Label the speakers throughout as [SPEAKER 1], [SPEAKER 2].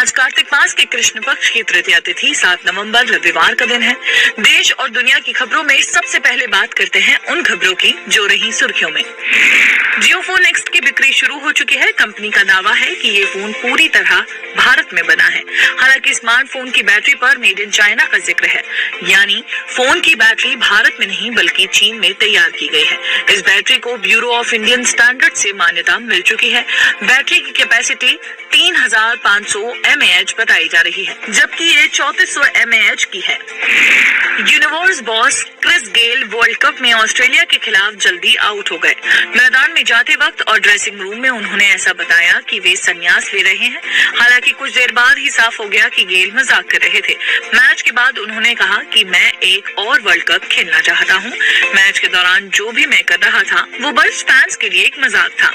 [SPEAKER 1] आज कार्तिक मास के कृष्ण पक्ष की तृतीया तिथि 7 नवंबर रविवार का दिन है। देश और दुनिया की खबरों में सबसे पहले बात करते हैं उन खबरों की जो रही सुर्खियों में। जियो फोन नेक्स्ट की बिक्री शुरू हो चुकी है। कंपनी का दावा है कि ये फोन पूरी तरह भारत में बना है। हालांकि स्मार्टफोन की बैटरी पर मेड इन चाइना का जिक्र है, यानी फोन की बैटरी भारत में नहीं बल्कि चीन में तैयार की गई है। इस बैटरी को ब्यूरो ऑफ इंडियन स्टैंडर्ड से मान्यता मिल चुकी है। बैटरी की कैपेसिटी 3500 mAh बताई जा रही है, जबकि ये 3400 mAh की है। Universe boss Chris Gayle world cup में ऑस्ट्रेलिया के खिलाफ जल्दी आउट हो गए। मैदान में जाते वक्त और ड्रेसिंग रूम में उन्होंने ऐसा बताया कि वे संन्यास ले रहे हैं। हालांकि कुछ देर बाद ही साफ हो गया कि गेल मजाक कर रहे थे। मैच के बाद उन्होंने कहा कि मैं एक और वर्ल्ड कप खेलना चाहता हूं। मैच के दौरान जो भी मैं कर रहा था वो बस फैंस के लिए एक मजाक था।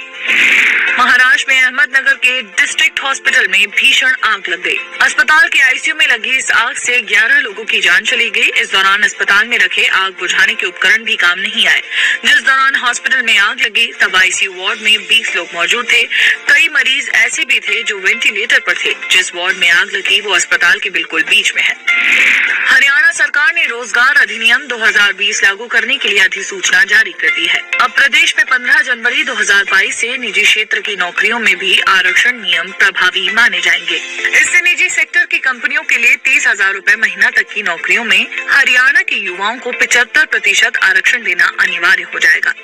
[SPEAKER 1] महाराष्ट्र में अहमदनगर के डिस्ट्रिक्ट हॉस्पिटल में भीषण आग लग गई। अस्पताल के आईसीयू में लगी इस आग से 11 लोगों की जान चली गई। इस दौरान अस्पताल में रखे आग बुझाने के उपकरण भी काम नहीं आए। जिस दौरान हॉस्पिटल में आग लगी तब आईसीयू वार्ड में 20 लोग मौजूद थे। कई मरीज ऐसे भी थे जो वेंटिलेटर पर थे। जिस वार्ड में आग लगी वो अस्पताल के बिल्कुल बीच में है। हरियाणा सरकार ने रोजगार अधिनियम 2020 लागू करने के लिए अधिसूचना जारी कर दी है। अब प्रदेश में 15 जनवरी 2022 से निजी क्षेत्र की नौकरियों में भी आरक्षण नियम प्रभावी माने जाएंगे। इससे निजी सेक्टर की कंपनियों के लिए 30,000 रूपए महीना तक की नौकरियों में हरियाणा के युवाओं को 75% आरक्षण देना अनिवार्य हो जाएगा।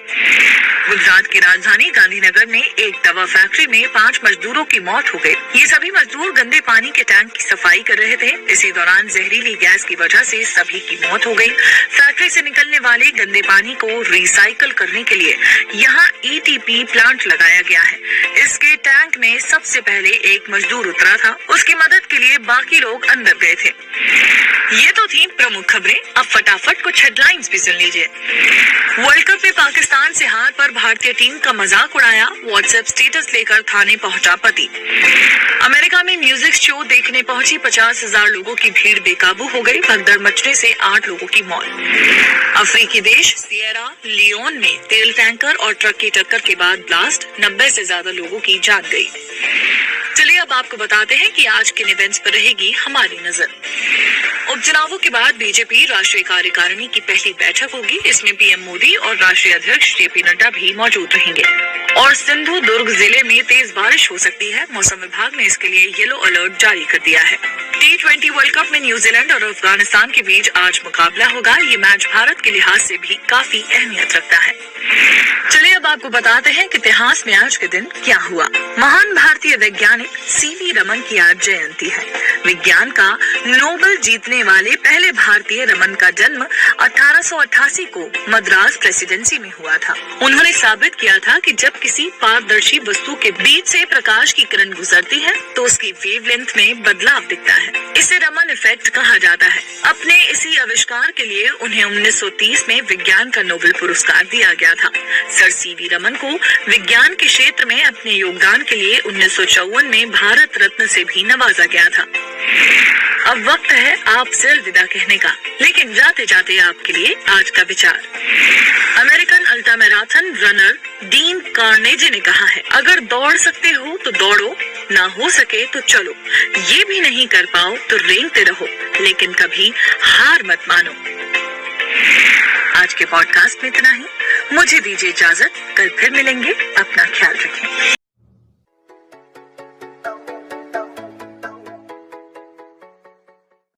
[SPEAKER 1] गुजरात की राजधानी गांधीनगर में एक दवा फैक्ट्री में 5 मजदूरों की मौत हो गई। ये सभी मजदूर गंदे पानी के टैंक की सफाई कर रहे थे। इसी दौरान जहरीली गैस की वजह से सभी की मौत हो गई। फैक्ट्री से निकलने वाले गंदे पानी को रिसाइकल करने के लिए यहाँ ETP प्लांट लगाया गया है। इसके टैंक में सबसे पहले एक मजदूर उतरा था। उसकी मदद के लिए बाकी लोग अंदर गए थे। ये तो थी प्रमुख खबरें। अब फटाफट कुछ हेडलाइंस भी सुन लीजिए। वर्ल्ड कप में पाकिस्तान से हार पर भारतीय टीम का मजाक उड़ाया। व्हाट्सएप स्टेटस लेकर थाने पहुंचा पति। अमेरिका में म्यूजिक शो देखने पहुंची 50,000 लोगों की भीड़ बेकाबू हो गई। भगदड़ मचने से 8 लोगों की मौत। अफ्रीकी देश सिएरा लियोन में तेल टैंकर और ट्रक की टक्कर के बाद ब्लास्ट, 90 से ज्यादा लोगों की जान गई। चलिए अब आपको बताते हैं कि आज किन इवेंट्स पर रहेगी हमारी नजर। उपचुनावों के बाद बीजेपी राष्ट्रीय कार्यकारिणी की पहली बैठक होगी। इसमें पीएम मोदी और राष्ट्रीय अध्यक्ष जेपी नड्डा भी मौजूद रहेंगे। और सिंधु दुर्ग जिले में तेज बारिश हो सकती है। मौसम विभाग ने इसके लिए येलो अलर्ट जारी कर दिया है। T20 वर्ल्ड कप में न्यूजीलैंड और अफगानिस्तान के बीच आज मुकाबला होगा। ये मैच भारत के लिहाज से भी काफी अहमियत रखता है। चलिए अब आपको बताते हैं कि इतिहास में आज के दिन क्या हुआ। महान भारतीय वैज्ञानिक सीवी रमन की आज जयंती है। विज्ञान का नोबेल जीतने वाले पहले भारतीय रमन का जन्म 1888 को मद्रास प्रेसिडेंसी में हुआ था। उन्होंने साबित किया था कि जब किसी पारदर्शी वस्तु के बीच से प्रकाश की किरण गुजरती है तो उसकी वेवलेंथ में बदलाव दिखता है। इसे रमन इफेक्ट कहा जाता है। अपने इसी आविष्कार के लिए उन्हें 1930 में विज्ञान का नोबेल पुरस्कार दिया गया था। सर सीवी रमन को विज्ञान के क्षेत्र में अपने योगदान के लिए 1954 में भारत रत्न से भी नवाजा गया था। अब वक्त है आपसे अलविदा कहने का, लेकिन जाते जाते आपके लिए आज का विचार। American ultra marathon runner dean Carnegie ने कहा है, अगर दौड़ सकते हो तो दौड़ो, ना हो सके तो चलो, ये भी नहीं कर पाओ तो रेंगते रहो, लेकिन कभी हार मत मानो। आज के पॉडकास्ट में इतना ही। मुझे दीजिए इजाजत। कल फिर मिलेंगे। अपना ख्याल रखें।